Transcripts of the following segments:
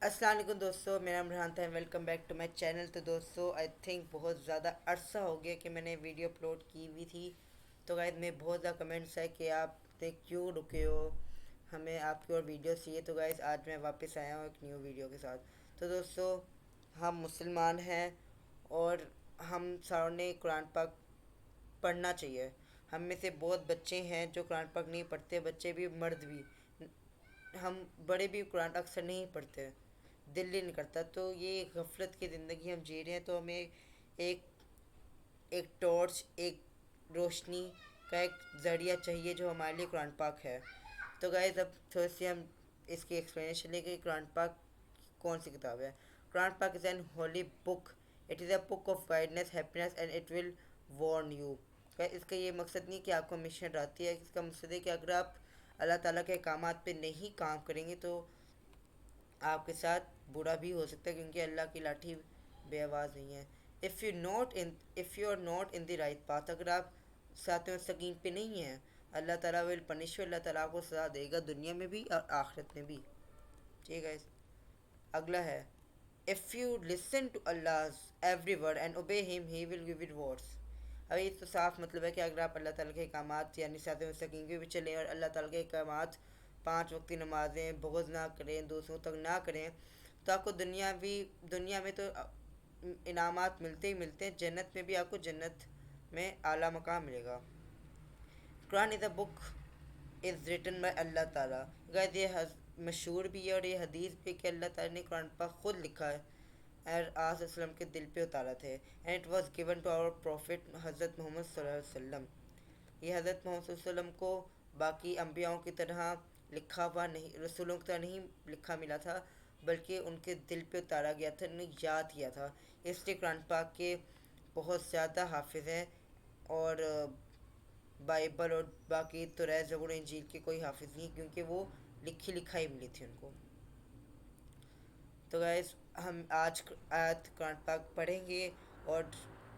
अस्सलाम वालेकुम दोस्तों, मेरा नाम रेहान था। Welcome back to my channel. तो दोस्तों आई थिंक बहुत ज़्यादा अरसा हो गया कि मैंने वीडियो अपलोड की हुई थी। तो गाइस में बहुत ज़्यादा कमेंट्स है कि आपने क्यों रुके हो, हमें आपकी और वीडियो चाहिए। तो गाइस आज मैं वापस आया हूँ एक न्यू वीडियो के साथ। तो दोस्तों हम मुसलमान हैं और हम सारों ने कुरान पाक पढ़ना चाहिए। हम में से बहुत बच्चे हैं जो कुरान पाक नहीं पढ़ते, बच्चे भी मर्द भी। हम बड़े भी कुरान अक्सर नहीं पढ़ते, दिल ही नहीं करता। तो ये गफलत की ज़िंदगी हम जी रहे हैं। तो हमें एक एक टॉर्च, एक रोशनी का एक ज़रिया चाहिए जो हमारे लिए कुरान पाक है। तो गाइस अब थोड़ी सी हम इसकी एक्सप्लेनेशन लेंगे कि कुरान पाक कौन सी किताब है। कुरान पाक is an holy book. It is a book of guidance, happiness and it will warn you. इसका ये मकसद नहीं कि आपको हमेशा डराती है। इसका मकसद है कि अगर आप अल्लाह ताला के अहकामात पे नहीं काम करेंगे तो आपके साथ बुरा भी हो सकता है, क्योंकि अल्लाह की लाठी बेआवाज़ नहीं है। If you are not in the right path, अगर आप साथ मुस्तकीम पे नहीं हैं, अल्लाह ताला विल पनिश यू। अल्लाह ताला आपको सज़ा देगा दुनिया में भी और आखिरत में भी। ठीक है। अगला है, if you listen to Allah every word and obey him he will give you rewards. अभी इस तो साफ मतलब है कि अगर आप अल्लाह ताला के अहकामात यानी साथ मुस्तकीम के भी चलें और अल्लाह ताला के अहकामात पाँच वक्ती नमाज़ें बोझ ना करें, दूसरों तक ना करें, तो आपको दुनिया में तो इनामात मिलते ही मिलते हैं, जन्नत में भी आपको जन्नत में आला मकाम मिलेगा। Quran is a book is written by Allah ताला। गाइस ये मशहूर भी है और ये हदीस भी कि अल्लाह ताला ने कुरान पाक खुद लिखा है और आज वसल्लम के दिल पे उतारा थे। And it was given to our prophet हज़रत मोहम्मद सल्लल्लाहु अलैहि वसल्लम। ये हज़रत मोहम्मद सल्लल्लाहु अलैहि वसल्लम को बाकी अम्बियाओं की तरह लिखा हुआ नहीं, रसूलों की तरह नहीं लिखा मिला था, बल्कि उनके दिल पे उतारा गया था, उन्हें याद किया था। इसलिए कुरान पाक के बहुत ज़्यादा हाफिज़ हैं और बाइबल और बाकी तौरात ज़बूर इंजील के कोई हाफिज़ नहीं, क्योंकि वो लिखी लिखाई मिली थी उनको। तो गैस हम आज आयत कुरान पाक पढ़ेंगे और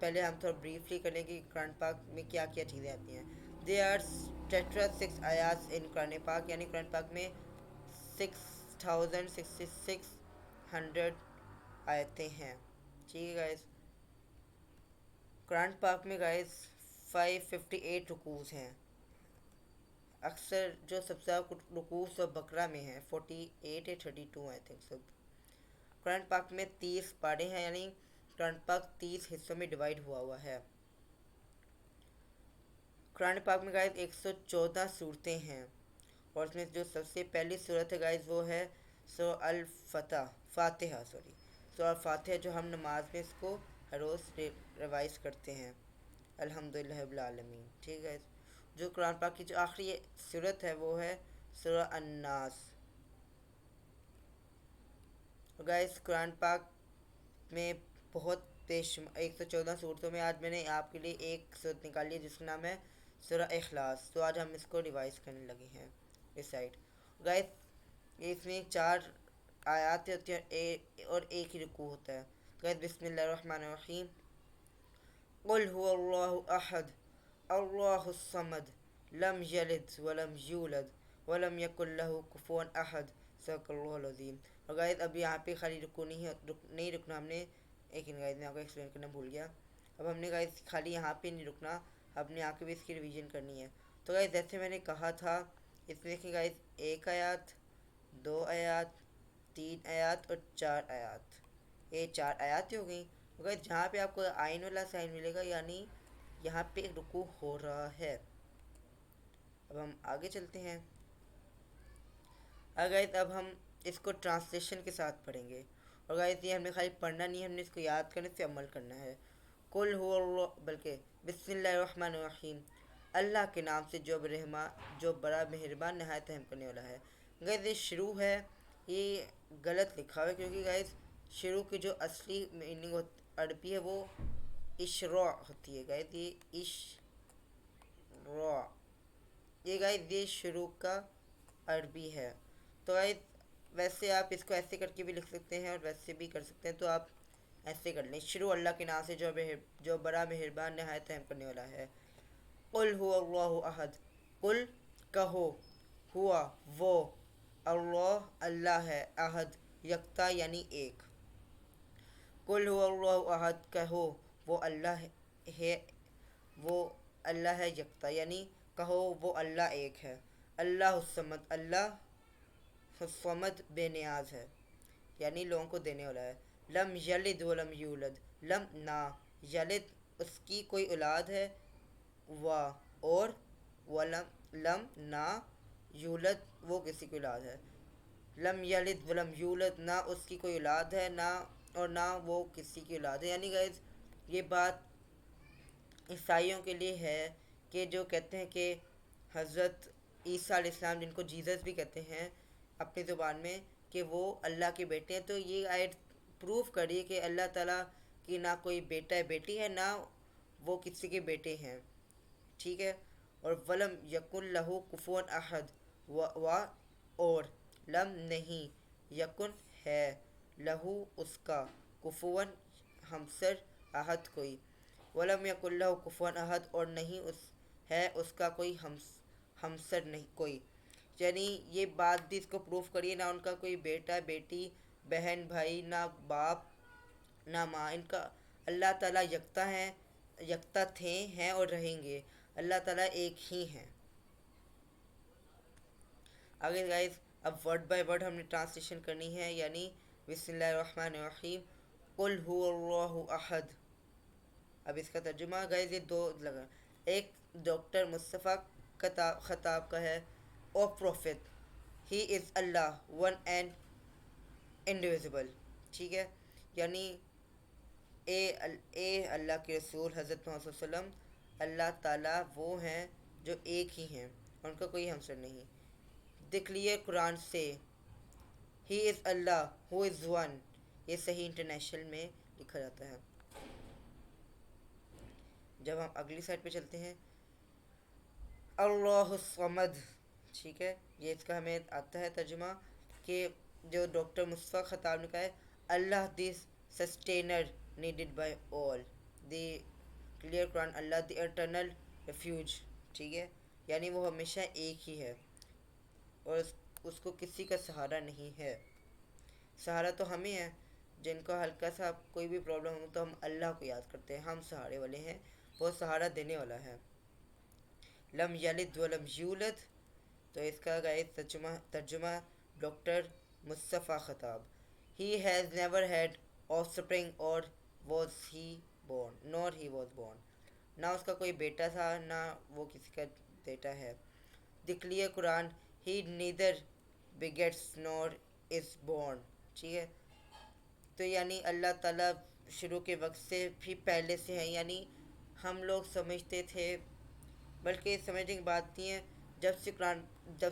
पहले हम थोड़ा ब्रीफली करेंगे कि कुरान पाक में क्या क्या चीज़ें आती हैं। दे आर टेट्रा सिक्स आयात इन कुरान पाक, यानी कुरान पाक में 6,066 आयतें हैं। ठीक है गाइस। कुरान पाक में गाइस 558 रुकूज़ हैं। अक्सर जो सबसे ज़्यादा रुकूज़ तो बकरा में है, 48 या 32 आई थिंक सब। कुरान पाक में 30 पारे हैं, यानी कुरान पाक 30 हिस्सों में डिवाइड हुआ है। कुरान पाक में गाइस 114 सूरतें हैं और उसमें जो सबसे पहली सूरत है गाइस वो है सूरह अल फातिहा सूरह फातिहा, जो हम नमाज में इसको हर रोज़ रिवाइज करते हैं, अल्हम्दुलिल्लाह रब्बिल आलमीन। ठीक है। जो कुरान पाक की जो आखिरी सूरत है वो है सूरह अन्नास। गाइस कुरान पाक में बहुत 114 सूरतों में आज मैंने आपके लिए एक सूरत निकाली है जिसका नाम है सूरह इखलास। तो आज हम इसको रिवाइज करने लगे हैं इस साइड। गाइस इसमें 4 आयत होती हैं और एक ही रुकू होता है। गाइस बिस्मिल्लाहिर्रहमानिर्रहीम। कुल हुवल्लाहु अहद अल्लाहुस समद लम यलिद वलम यूलद वलम यकुल लहू कुफुवन अहद सदक़ल्लाहुल अज़ीम। और गाइस अब यहाँ पे खाली रुकू नहीं है, नहीं रुकना हमने। एक गाइस मैं आपको एक्सप्लेन करना भूल गया। अब हमने गाइस खाली यहाँ पे नहीं रुकना, हमने आके भी इसकी रिवीजन करनी है। तो गाइस जैसे मैंने कहा था, इसमें देखिए गाइस एक आयत, दो आयत, तीन आयत और चार आयत। ये चार आयत हो गई। तो गाइस जहाँ पे आपको आइन वाला साइन मिलेगा, यानी यहाँ पे रुकू हो रहा है। अब हम आगे चलते हैं। गाइस अब हम इसको ट्रांसलेशन के साथ पढ़ेंगे। और गाइस ये हमें खाली पढ़ना नहीं है, हमने इसको याद करने से अमल करना है। कुल हुवल्लाह, बल्कि बिस्मिल्लाहिर्रहमानिर्रहीम, अल्लाह के नाम से जो बड़ा मेहरबान नहायत रहम करने वाला है। गाइस ये शुरू है, ये गलत लिखा हुआ है, क्योंकि गाइस शुरू की जो असली मीनिंग अरबी है वो इशरा होती है। गाइस ये इशरा, ये गाइस ये शुरू का अरबी है। तो गाइस वैसे आप इसको ऐसे करके भी लिख सकते हैं और वैसे भी कर सकते हैं। तो आप ऐसे कर लें, शुरू अल्लाह के नाम से जो बड़ा मेहरबान नहायत रहम करने वाला है। कुल हुवल्लाहु अहद, कुल कहो, हुआ वो, अल्लाह अल्लाह है, अहद यकता यानी एक। कुल हुवल्लाहु अहद, कहो वो अल्लाह है, वो अल्लाह है यकता, यानी कहो वो अल्लाह एक है। अल्लाह समद, अल्लाह समद बेनियाज है, यानी लोगों को देने वाला है। लम यलिद वलम यूलद, लम ना, यलिद उसकी कोई औलाद है, वा और वलम लम ना, यूलद वो किसी की औलाद है। लम यलिद वलम यूलद, ना उसकी कोई औलाद है ना, और ना वो किसी की औलाद है। यानी गाइज ये बात ईसाइयों के लिए है कि जो कहते हैं कि हज़रत ईसा अलैहिस्सलाम, जिनको जीसस भी कहते हैं अपनी ज़ुबान में, कि वो अल्लाह के बेटे हैं। तो ये आयत प्रूफ करिए कि अल्लाह ताला की ना कोई बेटा है बेटी है, ना वो किसी के बेटे हैं, ठीक है। और वलम यकुन लहू कुफुवन अहद, व और लम नहीं, यकुन है, लहू उसका, कुफुवन हमसर, अहद कोई, वलम यकुन लहू कुफुवन अहद और नहीं उस है उसका कोई हमसर नहीं कोई। यानी ये बात भी इसको प्रूफ करिए, ना उनका कोई बेटा बेटी, बहन भाई, ना बाप ना माँ, इनका अल्लाह ताला यकता हैं, यकता थे, हैं और रहेंगे। अल्लाह ताला एक ही हैं। आगे गाइस अब वर्ड बाय वर्ड हमने ट्रांसलेशन करनी है, यानी बिस्मिल्लाहिर्रहमानिर्रहीम, कुल हुवल्लाहु अहद। अब इसका तर्जुमा गाइस ये दो लगा, एक डॉक्टर मुस्तफ़ा खताब का है। O prophet, he is Allah one and indivisible, ठीक है। यानी ए अल्लाह के रसूल हज़रत मोहम्मद सल्लल्लाहु अलैहि वसल्लम, अल्लाह ताला वो हैं जो एक ही हैं, उनका कोई हमसर नहीं। दिखलिए कुरान से, ही is Allah who is one, ये सही इंटरनेशनल में लिखा जाता है। जब हम अगली साइड पे चलते हैं, अल्लाह समद, ठीक है, ये इसका हमें आता है तर्जुमा कि जो डॉक्टर मुस्तफ़ा खताब ने कहा है, Allah this sustainer needed by all, the clear Quran, Allah the eternal refuge, ठीक है। यानी वो हमेशा एक ही है और उसको किसी का सहारा नहीं है। सहारा तो हमें है, जिनको हल्का सा कोई भी प्रॉब्लम हो तो हम अल्लाह को याद करते हैं, हम सहारे वाले हैं, वो सहारा देने वाला है। लम यलिद वलम यूलद, तो इसका गाइस तर्जुमा doctor Mustafa Khattab, he has never had offspring और was he born, nor he was born, ना उसका कोई बेटा था ना वो किसी का बेटा है। दिखलिए Quran, he neither begets nor is born, ठीक है। तो यानी अल्लाह ताला शुरू के वक्त से भी पहले से हैं, यानी हम लोग समझते थे, बल्कि समझने की बात नहीं है, जब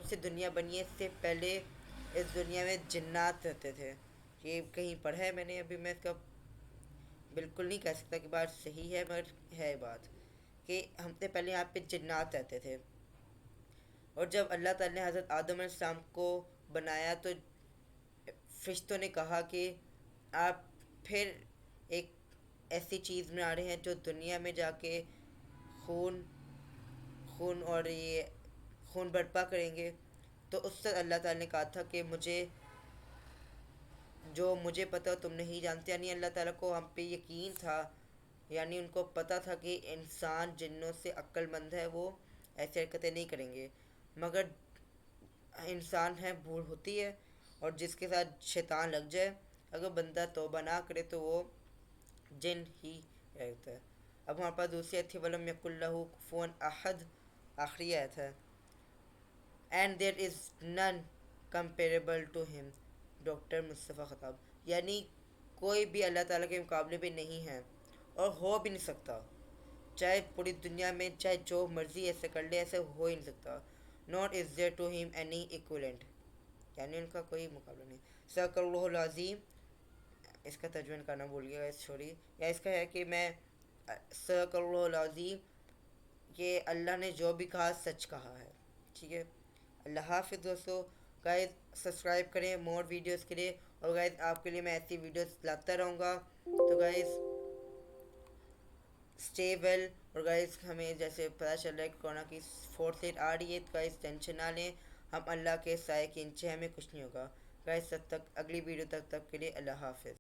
से दुनिया बनी है, इससे पहले इस दुनिया में जिन्नात रहते थे। ये कहीं पढ़ा है मैंने, अभी मैं इसका बिल्कुल नहीं कह सकता कि बात सही है, मगर है बात कि हमसे पहले यहाँ पे जिन्नात रहते थे। और जब अल्लाह ताला ने हज़रत आदम अलैहिस्सलाम को बनाया तो फरिश्तों ने कहा कि आप फिर एक ऐसी चीज़ बना रहे हैं जो दुनिया में जाके खून खून और ये खून बर्पा करेंगे। तो उससे अल्लाह ताला ने कहा था कि मुझे पता तुम नहीं जानते, यानी अल्लाह ताला को हम पे यकीन था, यानी उनको पता था कि इंसान जिन्नों से अक्लमंद है, वो ऐसी हरकतें नहीं करेंगे। मगर इंसान है, भूल होती है, और जिसके साथ शैतान लग जाए, अगर बंदा तौबा ना करे तो वो जिन ही रहता है। अब हमारे पास दूसरी आयत थी, वलम यकुल्लहु कुफुवन अहद, आखिरी आयत है, and there is none comparable to him, doctor Mustafa Khattab, यानी कोई भी अल्लाह ताला के मुकाबले पे नहीं है और हो भी नहीं सकता। चाहे पूरी दुनिया में चाहे जो मर्ज़ी ऐसे कर ले, ऐसे हो ही नहीं सकता। Not is there to him any equivalent, यानी उनका कोई मुकाबला नहीं। सदक़ल्लाहुल अज़ीम, इसका तर्जुमा करना भूल गया इस छोड़ी, या इसका है कि मैं सदक़ल्लाहुल अज़ीम, कि अल्लाह ने जो भी कहा सच कहा है, ठीक है। अल्लाह हाफ़िज़ दोस्तों। गाइस सब्सक्राइब करें मोर वीडियोस के लिए, और गाइस आपके लिए मैं ऐसी वीडियोस लाता रहूँगा। तो गाइस स्टे वेल। और गाइस हमें जैसे पता चल रहा है कि कोरोना की फोर्थ वेव आ रही है, तो गाइस टेंशन ना लें, हम अल्लाह के साए के नीचे, हमें कुछ नहीं होगा। گائز تب تک اگلی ویڈیو تک کے لیے اللہ حافظ.